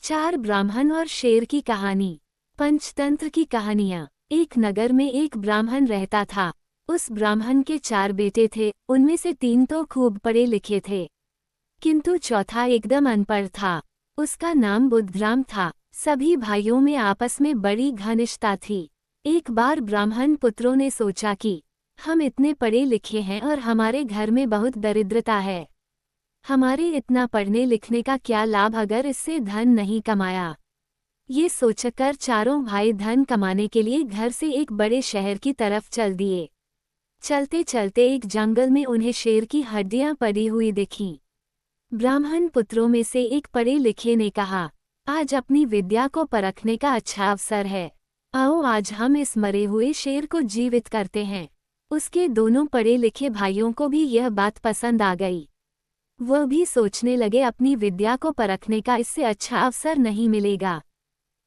चार ब्राह्मण और शेर की कहानी। पंचतंत्र की कहानियाँ। एक नगर में एक ब्राह्मण रहता था। उस ब्राह्मण के 4 बेटे थे, उनमें से 3 तो खूब पढ़े लिखे थे, किंतु चौथा एकदम अनपढ़ था। उसका नाम बुद्धराम था। सभी भाइयों में आपस में बड़ी घनिष्ठता थी। एक बार ब्राह्मण पुत्रों ने सोचा कि हम इतने पढ़े लिखे हैं और हमारे घर में बहुत दरिद्रता है, हमारे इतना पढ़ने लिखने का क्या लाभ अगर इससे धन नहीं कमाया। ये सोचकर चारों भाई धन कमाने के लिए घर से एक बड़े शहर की तरफ चल दिए। चलते चलते एक जंगल में उन्हें शेर की हड्डियां पड़ी हुई दिखीं। ब्राह्मण पुत्रों में से एक पढ़े लिखे ने कहा, आज अपनी विद्या को परखने का अच्छा अवसर है, आओ आज हम इस मरे हुए शेर को जीवित करते हैं। उसके दोनों पढ़े लिखे भाइयों को भी यह बात पसंद आ गई। वह भी सोचने लगे अपनी विद्या को परखने का इससे अच्छा अवसर नहीं मिलेगा।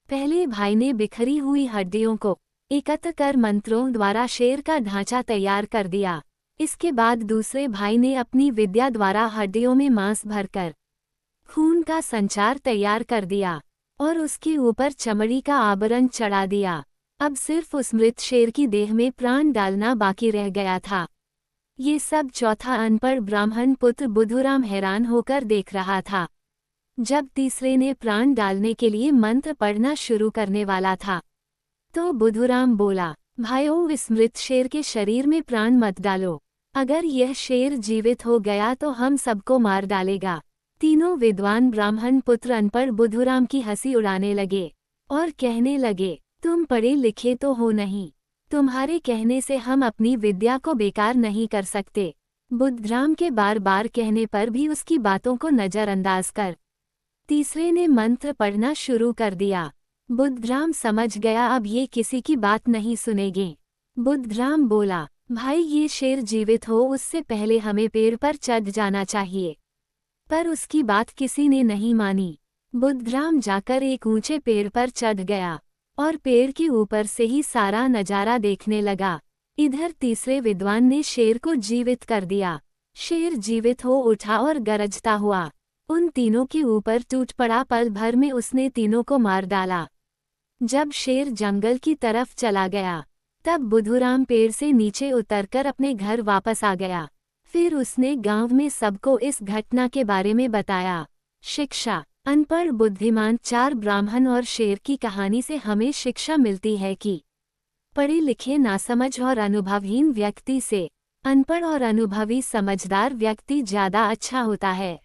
पहले भाई ने बिखरी हुई हड्डियों को एकत्र कर मंत्रों द्वारा शेर का ढांचा तैयार कर दिया। इसके बाद दूसरे भाई ने अपनी विद्या द्वारा हड्डियों में मांस भरकर खून का संचार तैयार कर दिया और उसके ऊपर चमड़ी का आवरण चढ़ा दिया। अब सिर्फ उस मृत शेर की देह में प्राण डालना बाकी रह गया था। ये सब चौथा अनपढ़ ब्राह्मण पुत्र बुधुराम हैरान होकर देख रहा था। जब तीसरे ने प्राण डालने के लिए मंत्र पढ़ना शुरू करने वाला था, तो बुधुराम बोला, भाइयों इस मृत शेर के शरीर में प्राण मत डालो, अगर यह शेर जीवित हो गया तो हम सबको मार डालेगा। तीनों विद्वान ब्राह्मण पुत्र अनपढ़ बुधुराम की हंसी उड़ाने लगे और कहने लगे, तुम पढ़े लिखे तो हो नहीं, तुम्हारे कहने से हम अपनी विद्या को बेकार नहीं कर सकते। बुद्धराम के बार बार कहने पर भी उसकी बातों को नजरअंदाज कर तीसरे ने मंत्र पढ़ना शुरू कर दिया। बुद्धराम समझ गया अब ये किसी की बात नहीं सुनेंगे। बुद्धराम बोला, भाई ये शेर जीवित हो उससे पहले हमें पेड़ पर चढ़ जाना चाहिए। पर उसकी बात किसी ने नहीं मानी। बुद्धराम जाकर एक ऊंचे पेड़ पर चढ़ गया और पेड़ के ऊपर से ही सारा नजारा देखने लगा। इधर तीसरे विद्वान ने शेर को जीवित कर दिया। शेर जीवित हो उठा और गरजता हुआ उन तीनों के ऊपर टूट पड़ा। पल भर में उसने तीनों को मार डाला। जब शेर जंगल की तरफ चला गया, तब बुधुराम पेड़ से नीचे उतरकर अपने घर वापस आ गया। फिर उसने गांव में सबको इस घटना के बारे में बताया। शिक्षा। अनपढ़ बुद्धिमान 4 ब्राह्मण और शेर की कहानी से हमें शिक्षा मिलती है कि पढ़े लिखे नासमझ और अनुभवहीन व्यक्ति से अनपढ़ और अनुभवी समझदार व्यक्ति ज्यादा अच्छा होता है।